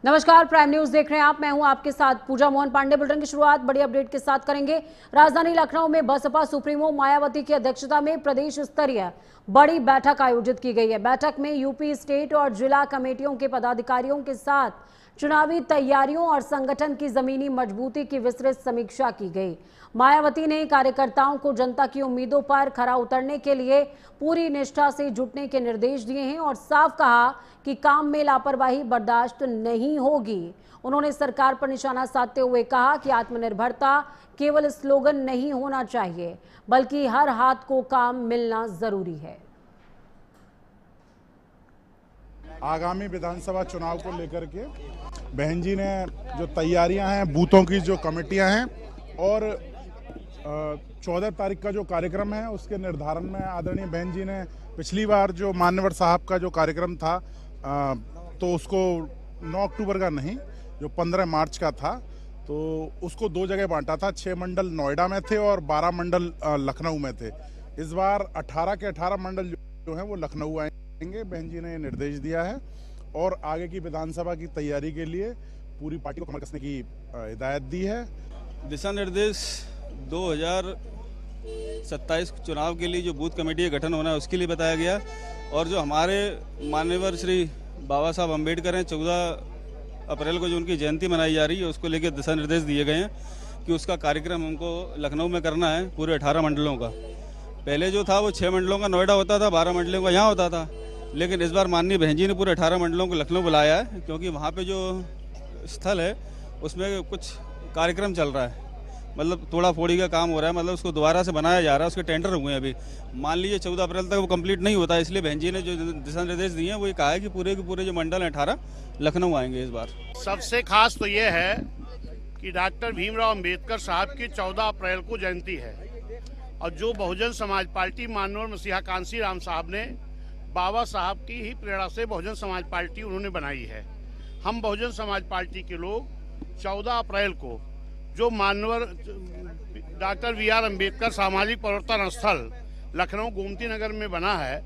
नमस्कार, prime news देख रहे हैं आप। मैं हूं आपके साथ पूजा मोहन पांडे। बुलेटिन की शुरुआत बड़ी अपडेट के साथ करेंगे। राजधानी लखनऊ में बसपा सुप्रीमो मायावती की अध्यक्षता में प्रदेश स्तरीय बड़ी बैठक आयोजित की गई है। बैठक में यूपी स्टेट और जिला कमेटियों के पदाधिकारियों के साथ चुनावी तैयारियों और संगठन की जमीनी मजबूती की विस्तृत समीक्षा की गई। मायावती ने कार्यकर्ताओं को जनता की उम्मीदों पर खरा उतरने के लिए पूरी निष्ठा से जुटने के निर्देश दिए हैं और साफ कहा कि काम में लापरवाही बर्दाश्त नहीं होगी। उन्होंने सरकार पर निशाना साधते हुए कहा कि आत्मनिर्भरता केवल स्लोगन नहीं होना चाहिए, बल्कि हर हाथ को काम मिलना जरूरी है। आगामी विधानसभा चुनाव को लेकर के बहन जी ने जो तैयारियां हैं, बूथों की जो कमेटियां हैं और 14 तारीख का जो कार्यक्रम है उसके निर्धारण में आदरणीय बहन जी ने पिछली बार जो मान्यवर साहब का जो कार्यक्रम था तो उसको 9 अक्टूबर का नहीं, जो 15 मार्च का था, तो उसको 2 जगह बांटा था। 6 मंडल नोएडा में थे और 12 मंडल लखनऊ में थे। इस बार 18 के 18 मंडल जो हैं वो लखनऊ आएंगे। बहन जी ने ये निर्देश दिया है और आगे की विधानसभा की तैयारी के लिए पूरी पार्टी को कमर कसने की हिदायत दी है। दिशा निर्देश 2027 चुनाव के लिए जो बूथ कमेटी का गठन होना है उसके लिए बताया गया और जो हमारे माननीय श्री बाबा साहब अम्बेडकर हैं, 14 अप्रैल को जो उनकी जयंती मनाई जा रही है उसको लेकर दिशा निर्देश दिए गए हैं कि उसका कार्यक्रम हमको लखनऊ में करना है पूरे 18 मंडलों का। पहले जो था वो 6 मंडलों का नोएडा होता था, 12 मंडलों का यहाँ होता था, लेकिन इस बार माननीय बहन जी ने पूरे 18 मंडलों को लखनऊ बुलाया है क्योंकि वहाँ पे जो स्थल है उसमें कुछ कार्यक्रम चल रहा है, मतलब तोड़ा फोड़ी का काम हो रहा है, मतलब उसको दोबारा से बनाया जा रहा है, उसके टेंडर हुए हैं अभी। मान लीजिए 14 अप्रैल तक वो कंप्लीट नहीं होता है, इसलिए बहन जी ने जो दिशा निर्देश दिए हैं वो ये कहा है कि पूरे के पूरे जो मंडल हैं 18 लखनऊ आएंगे इस बार। सबसे खास तो ये है कि डॉक्टर भीमराव अंबेडकर साहब की 14 अप्रैल को जयंती है और जो बहुजन समाज पार्टी माननीय मसीहा कांसी राम साहब ने बाबा साहब की ही प्रेरणा से बहुजन समाज पार्टी उन्होंने बनाई है। हम बहुजन समाज पार्टी के लोग 14 अप्रैल को जो माननीय डॉक्टर BR अम्बेडकर सामाजिक परिवर्तन स्थल लखनऊ गोमती नगर में बना है,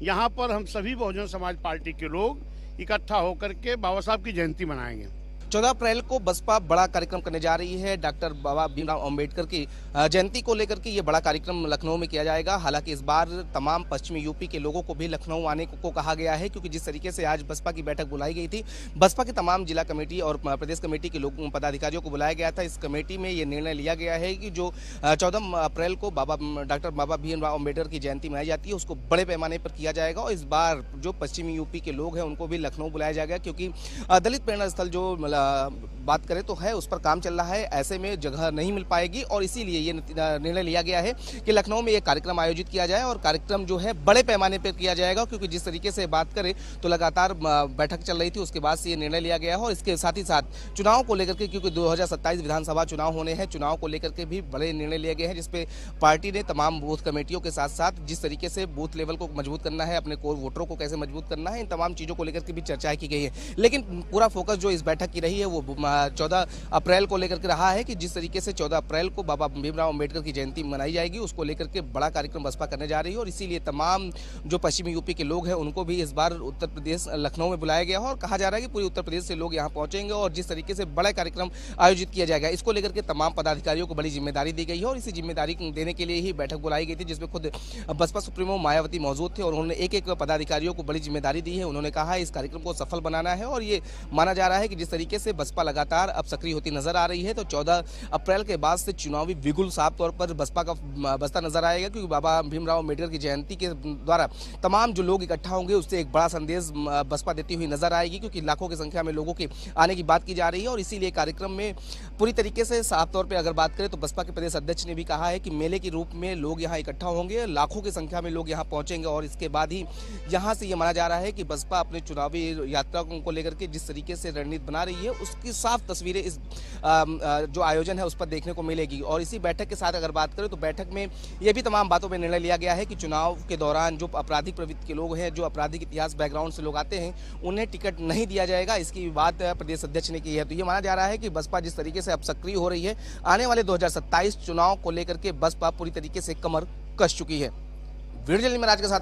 यहाँ पर हम सभी बहुजन समाज पार्टी के लोग इकट्ठा होकर के बाबा साहब की जयंती मनाएंगे। 14 अप्रैल को बसपा बड़ा कार्यक्रम करने जा रही है। डॉक्टर बाबा भीमराव अंबेडकर की जयंती को लेकर के ये बड़ा कार्यक्रम लखनऊ में किया जाएगा। हालांकि इस बार तमाम पश्चिमी यूपी के लोगों को भी लखनऊ आने को कहा गया है क्योंकि जिस तरीके से आज बसपा की बैठक बुलाई गई थी, बसपा की तमाम जिला कमेटी और प्रदेश कमेटी के लोगों पदाधिकारियों को बुलाया गया था। इस कमेटी में ये निर्णय लिया गया है कि जो 14 अप्रैल को डॉक्टर बाबा भीमराव अंबेडकर की जयंती मनाई जाती है उसको बड़े पैमाने पर किया जाएगा और इस बार जो पश्चिमी यूपी के लोग हैं उनको भी लखनऊ बुलाया जाएगा क्योंकि दलित प्रेरणा स्थल जो बात करें तो है उस पर काम चल रहा है, ऐसे में जगह नहीं मिल पाएगी और इसीलिए ये निर्णय लिया गया है कि लखनऊ में ये कार्यक्रम आयोजित किया जाए और कार्यक्रम जो है बड़े पैमाने पर किया जाएगा क्योंकि जिस तरीके से बात करें तो लगातार बैठक चल रही थी, उसके बाद से ये निर्णय लिया गया है और इसके साथ ही साथ चुनाव को लेकर के क्योंकि 2027 विधानसभा चुनाव होने हैं, चुनाव को लेकर के भी बड़े निर्णय लिए गए हैं जिसपे पार्टी ने तमाम बूथ कमेटियों के साथ साथ जिस तरीके से बूथ लेवल को मजबूत करना है, अपने कोर वोटरों को कैसे मजबूत करना है, इन तमाम चीज़ों को लेकर के भी चर्चाएं की गई है। लेकिन पूरा फोकस जो इस बैठक की रही है वो 14 अप्रैल को लेकर के रहा है कि जिस तरीके से 14 अप्रैल को बाबा भीमराव अंबेडकर की जयंती मनाई जाएगी उसको लेकर के बड़ा कार्यक्रम बसपा करने जा रही है और इसीलिए तमाम जो पश्चिमी यूपी के लोग हैं उनको भी इस बार उत्तर प्रदेश लखनऊ में बुलाया गया है और कहा जा रहा है कि पूरे उत्तर प्रदेश से लोग यहाँ पहुंचेंगे और जिस तरीके से बड़ा कार्यक्रम आयोजित किया जाएगा इसको लेकर के तमाम पदाधिकारियों को बड़ी जिम्मेदारी दी गई है और इसी जिम्मेदारी देने के लिए ही बैठक बुलाई गई थी जिसमें खुद बसपा सुप्रीमो मायावती मौजूद थे और उन्होंने एक एक पदाधिकारियों को बड़ी जिम्मेदारी दी है। उन्होंने कहा है इस कार्यक्रम को सफल बनाना है और ये माना जा रहा है कि जिस तरीके से बसपा लगातार अब सक्रिय होती नजर आ रही है तो 14 अप्रैल के बाद से चुनावी बिगुल साफ तौर पर बसपा का बसता नजर आएगा क्योंकि बाबा भीमराव अंबेडकर की जयंती के द्वारा तमाम जो लोग इकट्ठा होंगे उससे एक बड़ा संदेश बसपा देती हुई नजर आएगी क्योंकि लाखों की संख्या में लोगों के आने की बात की जा रही है और इसीलिए कार्यक्रम में पूरी तरीके से साफ तौर पर अगर बात करें तो बसपा के प्रदेश अध्यक्ष ने भी कहा है कि मेले के रूप में लोग यहाँ इकट्ठा होंगे, लाखों की संख्या में लोग यहाँ पहुंचेंगे और इसके बाद ही यहाँ से ये माना जा रहा है कि बसपा अपने चुनावी यात्रा को लेकर के जिस तरीके से रणनीति बना रही है उसकी साफ तस्वीरें इस जो आयोजन है उस पर देखने को मिलेगी। और इसी बैठक के साथ अगर बात करें तो बैठक में ये भी तमाम बातों में निर्णय लिया गया है कि चुनाव के दौरान जो आपराधिक प्रवृत्ति के लोग हैं, जो आपराधिक इतिहास बैकग्राउंड से लोग आते हैं, उन्हें टिकट नहीं दिया जाएगा। इसकी बात प्रदेश अध्यक्ष ने की है। तो ये माना जा रहा है कि बसपा जिस तरीके से अब सक्रिय हो रही है, आने वाले 2027 चुनाव को लेकर के बसपा पूरी तरीके से कमर कस चुकी है। वीडियो जर्नलिस्ट में राज के साथ